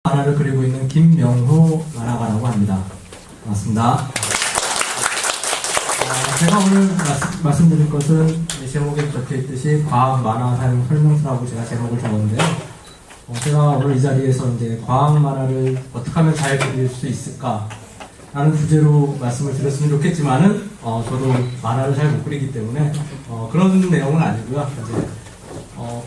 만화를 그리고 있는 김명호 만화가라고 합니다. 반갑습니다. 제가 오늘 말씀드릴 것은 제목에 적혀있듯이 과학 만화 사용 설명서라고 제가 제목을 적었는데요. 제가 오늘 이 자리에서 이제 과학 만화를 어떻게 하면 잘 그릴 수 있을까 라는 주제로 말씀을 드렸으면 좋겠지만은 저도 만화를 잘 못 그리기 때문에 그런 내용은 아니고요. 이제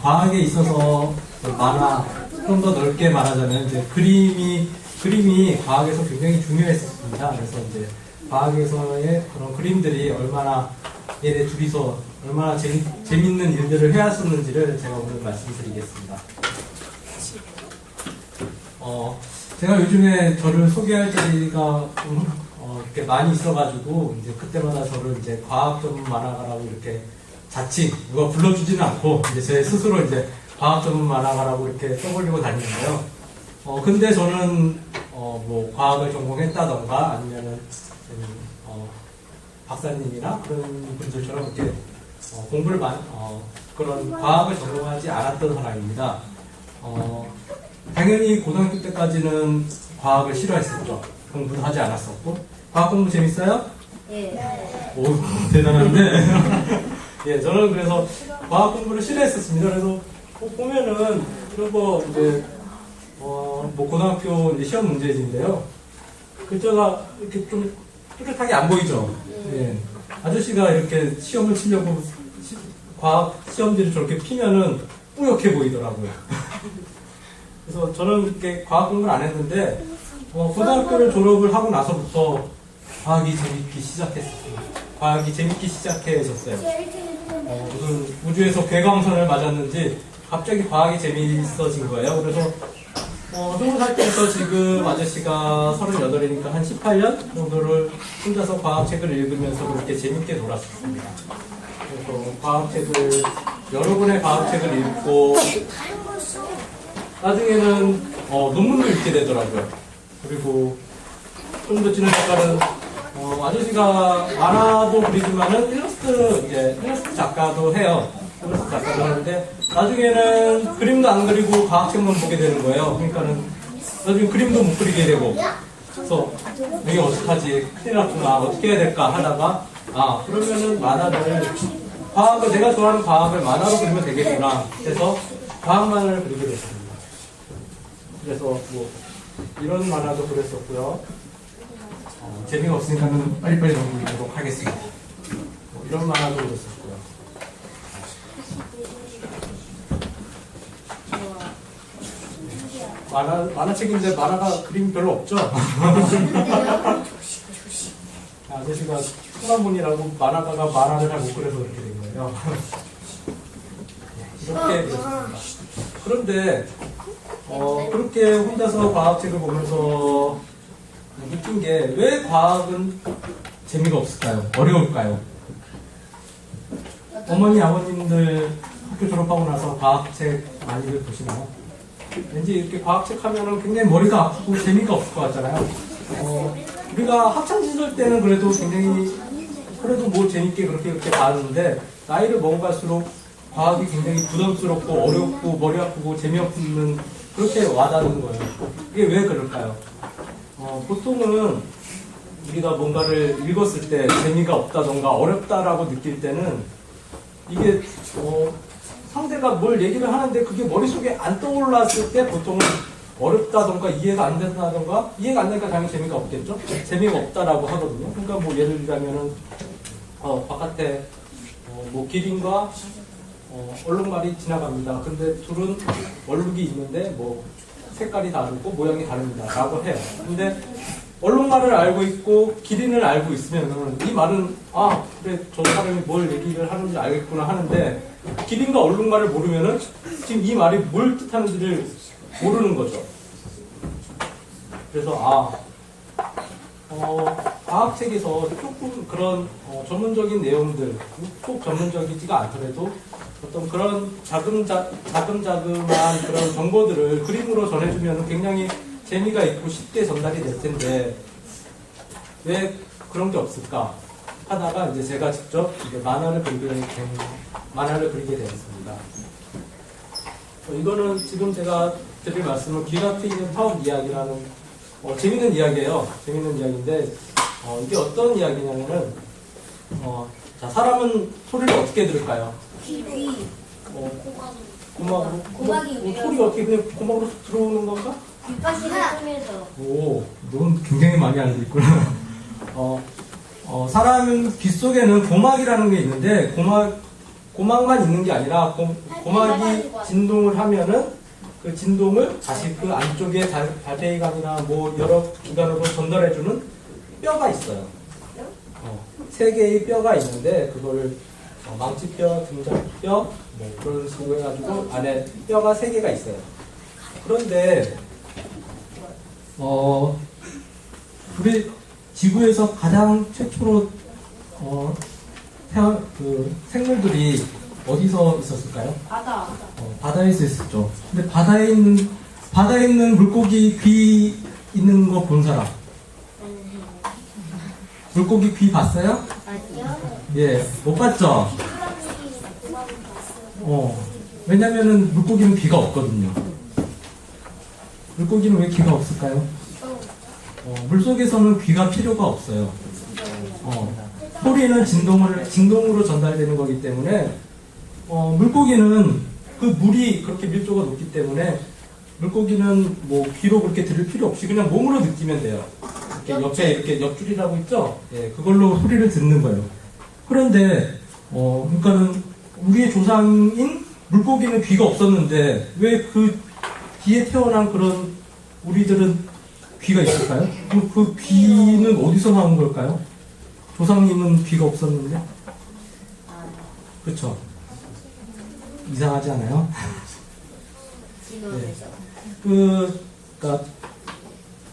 과학에 있어서 만화 좀 더 넓게 말하자면 이제 그림이 과학에서 굉장히 중요했었습니다. 그래서 이제 과학에서의 그런 그림들이 얼마나 얘네 둘이서 얼마나 재밌는 일들을 해왔었는지를 제가 오늘 말씀드리겠습니다. 제가 요즘에 저를 소개할 자리가 좀 이렇게 많이 있어가지고 이제 그때마다 저를 이제 과학 전문 만화가라고 이렇게 자칭 누가 불러주지는 않고 이제 제 스스로 이제 과학 전문 만화가라고 이렇게 써보려고 다니는데요. 근데 저는 뭐 과학을 전공했다던가 아니면은 박사님이나 그런 분들처럼 이렇게 공부를 그런 과학을 전공하지 않았던 사람입니다. 당연히 고등학교 때까지는 과학을 싫어했었죠. 공부도 하지 않았었고. 과학 공부 재밌어요? 예. 오, 대단한데. 예, 저는 그래서 과학 공부를 싫어했었습니다. 그래서 보면은 이런 거 이제 뭐 고등학교 이제 시험 문제지인데요. 글자가 이렇게 좀 뚜렷하게 안 보이죠. 예. 아저씨가 이렇게 시험을 치려고 과학 시험지를 저렇게 피면은 뿌옇게 보이더라고요. 그래서 저는 그렇게 과학 공부를 안 했는데 고등학교를 졸업을 하고 나서부터 과학이 재밌기 시작했었어요. 과학이 재밌기 시작해졌어요. 무슨 우주에서 괴광선을 맞았는지 갑자기 과학이 재미있어진 거예요. 그래서 20살 때부터 지금 아저씨가 38이니까 한 18년 정도를 혼자서 과학책을 읽으면서 그렇게 재밌게 놀았습니다. 그래서 과학책을 여러 권의 과학책을 읽고 나중에는 논문도 읽게 되더라고요. 그리고 좀 더 지난 작가는 아저씨가 만화도 그리지만은 일러스트 작가도 해요. 일러스트 작가도 하는데 나중에는 그림도 안 그리고 과학책만 보게 되는 거예요. 그러니까는 나중에 그림도 못 그리게 되고 그래서 이게 어떡하지? 큰일 났구나. 어떻게 해야 될까 하다가 그러면은 과학을 내가 좋아하는 과학을 만화로 그리면 되겠구나. 그래서 과학 만화를 그리게 됐습니다. 그래서 뭐 이런 만화도 그렸었고요. 재미가 없으니까는 빨리빨리 넘기도록 하겠습니다. 이런 만화도 그렸었고요. 만화책인데 만화가 그림 별로 없죠? 아저씨가 소나문이라고 만화가가 만화를 잘 못 그려서 그렇게 된 거예요. 이렇게 그렸습니다. 그런데 그렇게 혼자서 과학책을 보면서 느낀 게 왜 과학은 재미가 없을까요? 어려울까요? 어머니, 아버님들 학교 졸업하고 나서 과학책 많이들 보시나요? 왠지 이렇게 과학책 하면은 굉장히 머리가 아프고 재미가 없을 것 같잖아요. 우리가 학창시절 때는 그래도 뭐 재밌게 그렇게 봤는데 나이를 먹어갈수록 과학이 굉장히 부담스럽고 어렵고 머리 아프고 재미없는 그렇게 와닿는 거예요. 이게 왜 그럴까요? 보통은 우리가 뭔가를 읽었을 때 재미가 없다던가 어렵다라고 느낄 때는 이게 상대가 뭘 얘기를 하는데 그게 머릿속에 안 떠올랐을 때 보통은 어렵다던가 이해가 안 된다던가 이해가 안 되니까 당연히 재미가 없겠죠? 재미가 없다라고 하거든요. 그러니까 뭐 예를 들자면은 바깥에 뭐 기린과 얼룩말이 지나갑니다. 근데 둘은 얼룩이 있는데 뭐 색깔이 다르고 모양이 다릅니다. 라고 해요. 근데 얼룩말을 알고 있고 기린을 알고 있으면은 이 말은 그래 저 사람이 뭘 얘기를 하는지 알겠구나 하는데 기린과 얼룩말을 모르면은 지금 이 말이 뭘 뜻하는지를 모르는 거죠. 그래서 과학책에서 조금 그런 전문적인 내용들 꼭 전문적이지가 않더라도 어떤 그런 자금자금한 그런 정보들을 그림으로 전해주면 굉장히 재미가 있고 쉽게 전달이 될 텐데 왜 그런 게 없을까 하다가 이제 제가 직접 이제 만화를 그리게 되었습니다. 이거는 지금 제가 드릴 말씀은 귀가 트이는 턱 이야기라는 재밌는 이야기예요. 재밌는 이야기인데 이게 어떤 이야기냐면은 자, 사람은 소리를 어떻게 들을까요? 귀. 고막으로? 고막이 왜요? 소리가 어떻게 그냥 고막으로 들어오는 건가? 귓가시가 통해서. 오, 넌 굉장히 많이 알고 있구나. 사람 귀 속에는 고막이라는 게 있는데, 고막만 있는 게 아니라, 고막이 진동을 하면은, 그 진동을 다시 그 안쪽에 달팽이관이나 뭐 여러 기관으로 전달해주는 뼈가 있어요. 세 개의 뼈가 있는데, 그걸 망치뼈, 등장뼈, 뭐 그런 식으로 해가지고 안에 뼈가 세 개가 있어요. 그런데, 우리 지구에서 가장 최초로 생물들이 어디서 있었을까요? 바다. 바다에서 있었죠. 근데 바다에 있는 물고기 귀 있는 거 본 사람? 물고기 귀 봤어요? 아니요. 예, 못 봤죠? 왜냐면은 물고기는 귀가 없거든요. 물고기는 왜 귀가 없을까요? 물속에서는 귀가 필요가 없어요. 소리는 진동으로 전달되는 거기 때문에, 물고기는 그 물이 그렇게 밀도가 높기 때문에, 물고기는 뭐 귀로 그렇게 들을 필요 없이 그냥 몸으로 느끼면 돼요. 이렇게 옆에 이렇게 옆줄이라고 있죠? 예, 그걸로 소리를 듣는 거예요. 그런데, 그러니까는 우리의 조상인 물고기는 귀가 없었는데, 왜 그 뒤에 태어난 그런 우리들은 귀가 있을까요? 그 귀는 어디서 나온 걸까요? 조상님은 귀가 없었는데? 그렇죠? 이상하지 않아요? 네. 그러니까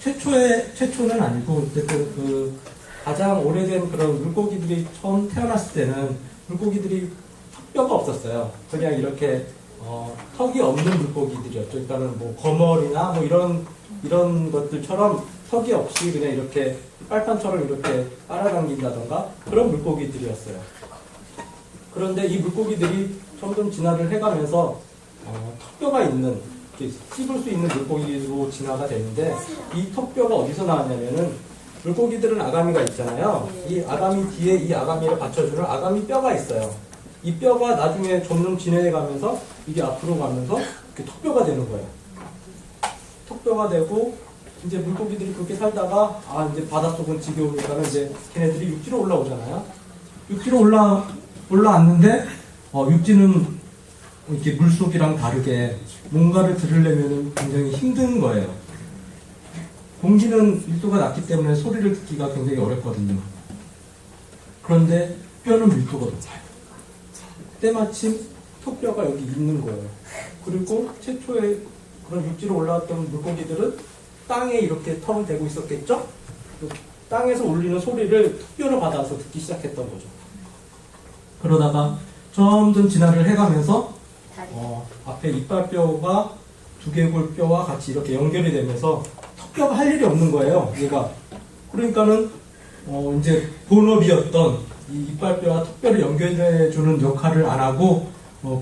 최초는 아니고 어쨌든 가장 오래된 그런 물고기들이 처음 태어났을 때는 물고기들이 턱뼈가 없었어요. 그냥 이렇게 턱이 없는 물고기들이었죠. 그러니까는 뭐 거머리나 뭐 이런 것들처럼 턱이 없이 그냥 이렇게 빨판처럼 이렇게 빨아당긴다던가 그런 물고기들이었어요. 그런데 이 물고기들이 점점 진화를 해가면서 턱뼈가 있는, 이렇게 씹을 수 있는 물고기로 진화가 되는데, 이 턱뼈가 어디서 나왔냐면은 물고기들은 아가미가 있잖아요. 이 아가미 뒤에 이 아가미를 받쳐주는 아가미 뼈가 있어요. 이 뼈가 나중에 점점 진화해가면서 이게 앞으로 가면서 이렇게 턱뼈가 되는 거예요. 턱뼈가 되고 이제 물고기들이 그렇게 살다가 이제 바닷속은 지겨우니까는 이제 걔네들이 육지로 올라오잖아요. 육지로 올라왔는데 육지는 이렇게 물속이랑 다르게 뭔가를 들으려면 굉장히 힘든 거예요. 공기는 밀도가 낮기 때문에 소리를 듣기가 굉장히 어렵거든요. 그런데 뼈는 밀도가 높아요. 때마침 턱뼈가 여기 있는 거예요. 그리고 최초에 그런 육지로 올라왔던 물고기들은 땅에 이렇게 턱을 대고 있었겠죠? 땅에서 울리는 소리를 턱뼈로 받아서 듣기 시작했던 거죠. 그러다가 점점 진화를 해가면서 앞에 이빨뼈가 두개골뼈와 같이 이렇게 연결이 되면서 턱뼈가 할 일이 없는 거예요. 얘가. 그러니까는 이제 본업이었던 이 이빨뼈와 턱뼈를 연결해주는 역할을 안 하고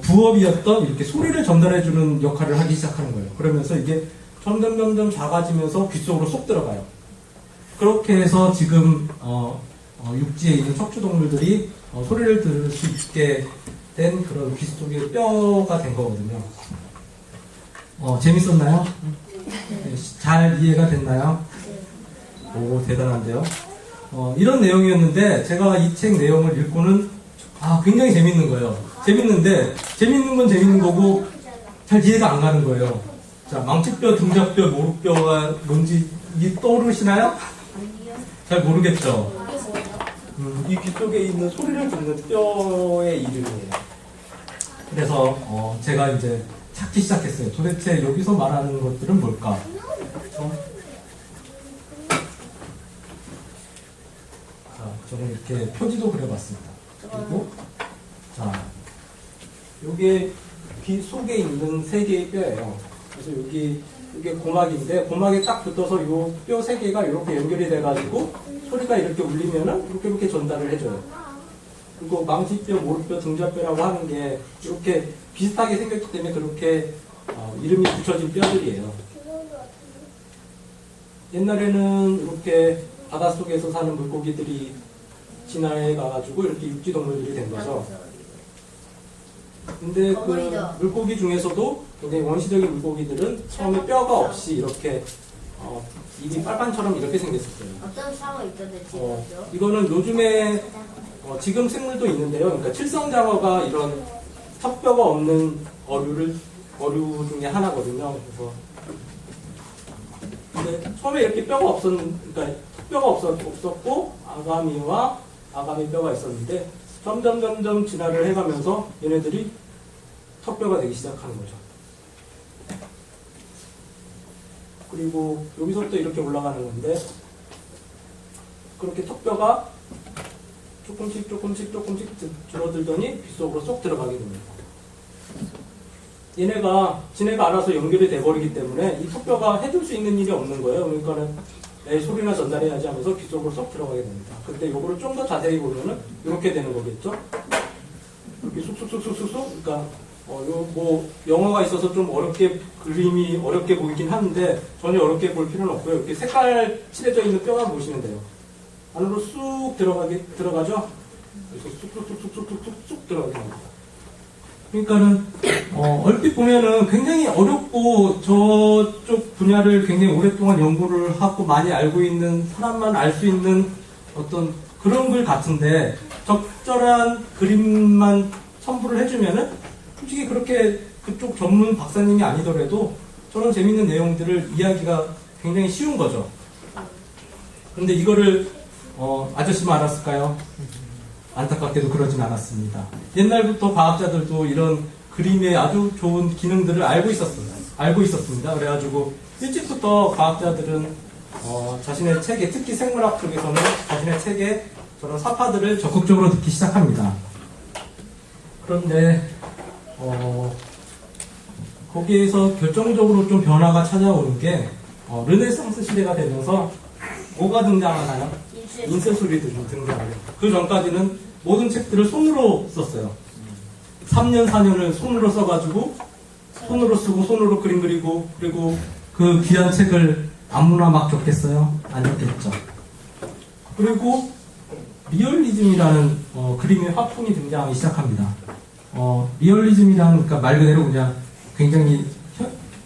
부업이었던 이렇게 소리를 전달해주는 역할을 하기 시작하는 거예요. 그러면서 이게 점점 작아지면서 귀 속으로 쏙 들어가요. 그렇게 해서 지금 육지에 있는 척추동물들이 소리를 들을 수 있게 된 그런 귀 속의 뼈가 된 거거든요. 재밌었나요? 네, 잘 이해가 됐나요? 오, 대단한데요? 이런 내용이었는데 제가 이 책 내용을 읽고는 굉장히 재밌는 거예요. 재밌는데 재밌는 건 재밌는 거고 잘 이해가 안 가는 거예요. 자, 망치뼈, 등짝뼈, 모루뼈가 뭔지 이게 떠오르시나요? 잘 모르겠죠? 이 귀 속에 있는 소리를 듣는 뼈의 이름이에요. 그래서 제가 이제 찾기 시작했어요. 도대체 여기서 말하는 것들은 뭘까? 저는 이렇게 표지도 그려봤습니다. 그리고 자, 요게 귀 속에 있는 세 개의 뼈예요. 그래서 이게 고막인데 고막에 딱 붙어서 요 뼈 세 개가 이렇게 연결이 돼가지고 소리가 이렇게 울리면은 이렇게 전달을 해줘요. 그리고 망치뼈, 모루뼈, 등자뼈라고 하는 게 이렇게 비슷하게 생겼기 때문에 그렇게 이름이 붙여진 뼈들이에요. 옛날에는 이렇게 바닷속에서 사는 물고기들이 진화해 가지고 이렇게 육지 동물들이 된 거죠. 근데 그 어머니도. 물고기 중에서도 굉장히 원시적인 물고기들은 처음에 뼈가 없이 이렇게 입이 빨판처럼 이렇게 생겼었어요. 어떤 상어 있던데 어, 지금요? 이거는 요즘에 지금 생물도 있는데요. 그러니까 칠성장어가 이런 턱뼈가 없는 어류 중에 하나거든요. 그래서 근데 처음에 이렇게 그러니까 뼈가 없었고 아가미 뼈가 있었는데 점점 진화를 해가면서 얘네들이 턱뼈가 되기 시작하는 거죠. 그리고 여기서부터 이렇게 올라가는 건데 그렇게 턱뼈가 조금씩 줄어들더니 빗속으로 쏙 들어가게 됩니다. 지네가 알아서 연결이 돼버리기 때문에 이 턱뼈가 해줄 수 있는 일이 없는 거예요. 그러니까는 내 소리나 전달해야지 하면서 빗속으로 쏙 들어가게 됩니다. 근데 요거를 좀 더 자세히 보면은 이렇게 되는 거겠죠? 이렇게 쑥쑥 그러니까 영어가 있어서 좀 그림이 어렵게 보이긴 하는데 전혀 어렵게 볼 필요는 없고요. 이렇게 색깔 칠해져 있는 뼈만 보시면 돼요. 안으로 쑥 들어가죠? 그래서 쑥 들어가게 됩니다. 그러니까는 얼핏 보면은 굉장히 어렵고 저쪽 분야를 굉장히 오랫동안 연구를 하고 많이 알고 있는 사람만 알 수 있는 어떤 그런 글 같은데 적절한 그림만 첨부를 해주면은 솔직히 그렇게 그쪽 전문 박사님이 아니더라도 저런 재밌는 내용들을 이해하기가 굉장히 쉬운 거죠. 근데 이거를 아저씨만 알았을까요? 안타깝게도 그러진 않았습니다. 옛날부터 과학자들도 이런 그림의 아주 좋은 기능들을 알고 있었습니다. 그래가지고 일찍부터 과학자들은 자신의 책에, 특히 생물학 쪽에서는 자신의 책에 저런 사파들을 적극적으로 넣기 시작합니다. 그런데 거기에서 결정적으로 좀 변화가 찾아오는 게 르네상스 시대가 되면서 뭐가 등장하나요? 인쇄술이 등장해요. 그 전까지는 모든 책들을 손으로 썼어요. 3년, 4년을 손으로 써가지고 손으로 쓰고 손으로 그림 그리고 그리고 그 귀한 책을 아무나 막 적겠어요? 안 적겠죠. 그리고 리얼리즘이라는 그림의 화풍이 등장하기 시작합니다. 리얼리즘이란 그러니까 말 그대로 그냥 굉장히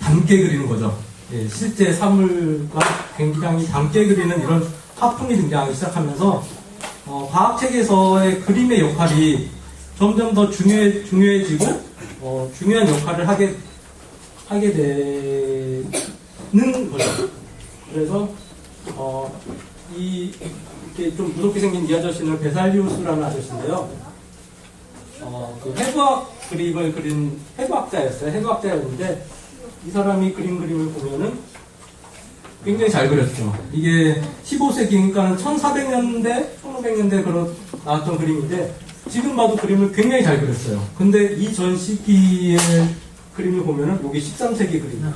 닮게 그리는 거죠. 예, 실제 사물과 굉장히 닮게 그리는 이런 화풍이 등장하기 시작하면서 과학책에서의 그림의 역할이 점점 더 중요해지고 중요한 역할을 하게 되는 거죠. 그래서 이렇게 좀 무섭게 생긴 이 아저씨는 베살리우스라는 아저씨인데요. 그 해부학 그림을 그린 해부학자였는데 이 사람이 그린 그림을 보면은 굉장히 잘 그렸죠. 이게 15세기, 그러니까는 1400년대, 1500년대 나왔던 그림인데 지금 봐도 그림을 굉장히 잘 그렸어요. 근데 이 전 시기의 그림을 보면은 여기 13세기 그림이에요.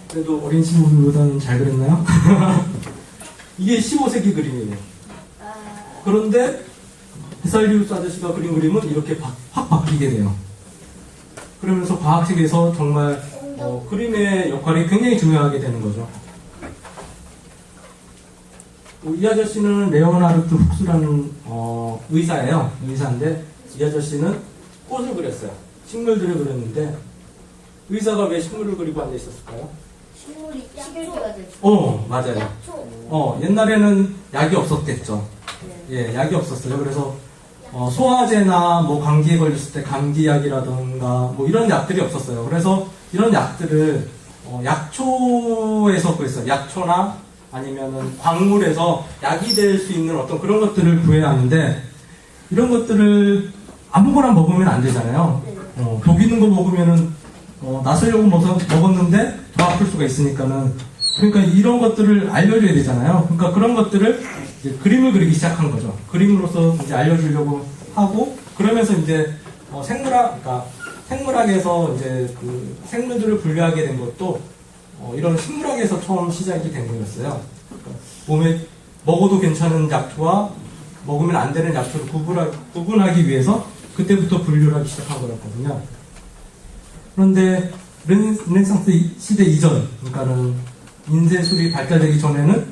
그래도 어린 친구들보다는 잘 그렸나요? 이게 15세기 그림이에요. 그런데 베살리우스 아저씨가 그린 그림은 이렇게 확 바뀌게 돼요. 그러면서 과학책에서 정말 그림의 역할이 굉장히 중요하게 되는 거죠. 이 아저씨는 레오나르트 훅스라는 의사예요. 의사인데 이 아저씨는 꽃을 그렸어요. 식물들을 그렸는데 의사가 왜 식물을 그리고 앉아 있었을까요? 식물이 식일지가 됐죠. 맞아요. 약초. 옛날에는 약이 없었겠죠. 예, 약이 없었어요. 그래서 소화제나 뭐 감기에 걸렸을 때 감기약이라던가 뭐 이런 약들이 없었어요. 그래서 이런 약들을 약초에서 구했어요. 약초나 아니면은 광물에서 약이 될 수 있는 어떤 그런 것들을 구해야 하는데 이런 것들을 아무거나 먹으면 안 되잖아요. 독 있는 거 먹으면은 낫으려고 먹었는데 더 아플 수가 있으니까는 그러니까 이런 것들을 알려줘야 되잖아요. 그러니까 그런 것들을 이제 그림을 그리기 시작한 거죠. 그림으로서 이제 알려주려고 하고 그러면서 이제 생물학에서 이제 그 생물들을 분류하게 된 것도 이런 식물학에서 처음 시작이 된 거였어요. 그러니까 몸에 먹어도 괜찮은 약초와 먹으면 안 되는 약초를 구분하기 위해서 그때부터 분류를 하기 시작한 거였거든요. 그런데 르네상스 시대 이전, 그러니까는 인쇄술이 발달되기 전에는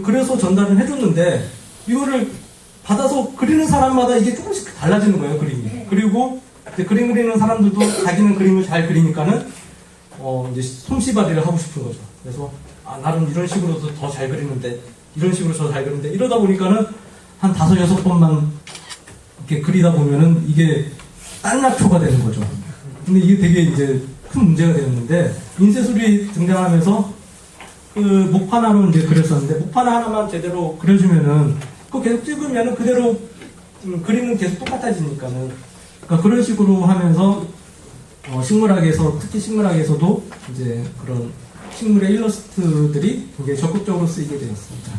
그래서 전달을 해줬는데 이거를 받아서 그리는 사람마다 이게 조금씩 달라지는 거예요, 그림이. 그리고 이제 그림 그리는 사람들도 자기는 그림을 잘 그리니까는 이제 솜씨발이를 하고 싶은 거죠. 그래서 나는 이런 식으로도 더 잘 그리는데 이런 식으로 더 잘 그리는데 이러다 보니까는 한 5-6번만 이렇게 그리다 보면은 이게 딸락초가 되는 거죠. 근데 이게 되게 이제 큰 문제가 되었는데 인쇄술이 등장하면서 그 목판화로 이제 그렸었는데 목판화 하나만 제대로 그려주면은 그거 계속 찍으면은 그대로 그림은 계속 똑같아지니까는 그러니까 그런 식으로 하면서 식물학에서 특히 식물학에서도 이제 그런 식물의 일러스트들이 굉장히 적극적으로 쓰이게 되었습니다.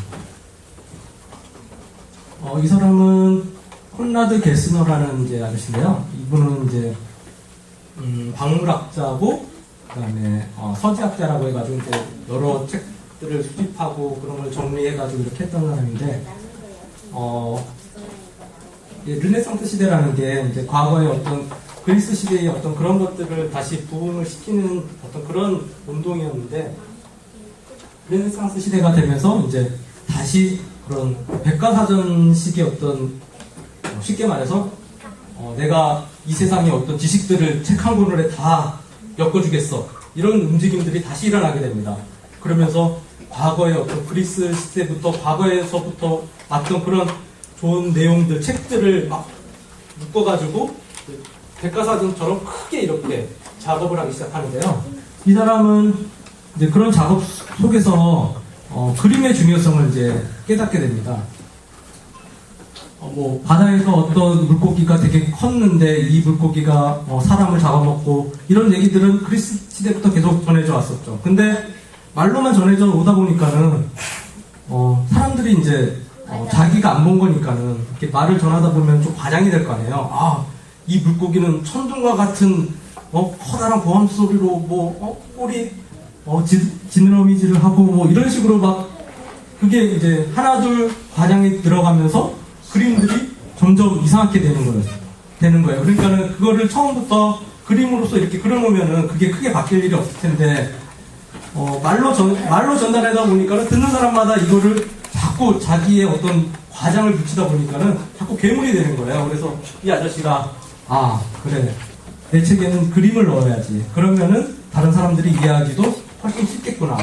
이 사람은 콘라드 게스너라는 이제 아저씨인데요. 이분은 이제 박물학자고 그다음에 서지학자라고 해가지고 이제 여러 책들을 수집하고 그런 걸 정리해가지고 이렇게 했던 사람인데 르네상스 시대라는 게 이제 과거의 어떤 그리스 시대의 어떤 그런 것들을 다시 부흥을 시키는 어떤 그런 운동이었는데 르네상스 시대가 되면서 이제 다시 그런 백과사전식의 어떤 쉽게 말해서 내가 이 세상의 어떤 지식들을 책 한 권에 다 엮어주겠어 이런 움직임들이 다시 일어나게 됩니다. 그러면서 과거의 어떤 그리스 시대부터 과거에서부터 봤던 그런 좋은 내용들 책들을 막 묶어가지고 백과사전처럼 크게 이렇게 작업을 하기 시작하는데요. 이 사람은 이제 그런 작업 속에서 그림의 중요성을 이제 깨닫게 됩니다. 바다에서 어떤 물고기가 되게 컸는데 이 물고기가 사람을 잡아먹고 이런 얘기들은 그리스 시대부터 계속 전해져 왔었죠. 근데 말로만 전해져 오다 보니까는 사람들이 이제 자기가 안 본 거니까는 이렇게 말을 전하다 보면 좀 과장이 될 거 아니에요. 이 물고기는 천둥과 같은 커다란 고함 소리로 꼬리 지느러미질을 하고 이런 식으로 막 그게 이제 하나둘 과장이 들어가면서 그림들이 점점 이상하게 되는 거예요. 그러니까는 그거를 처음부터 그림으로서 이렇게 그려놓으면은 그게 크게 바뀔 일이 없을 텐데 말로 전달하다 보니까는 듣는 사람마다 이거를 자꾸 자기의 어떤 과장을 붙이다 보니까는 자꾸 괴물이 되는 거예요. 그래서 이 아저씨가 그래 내 책에는 그림을 넣어야지. 그러면은 다른 사람들이 이해하기도 훨씬 쉽겠구나.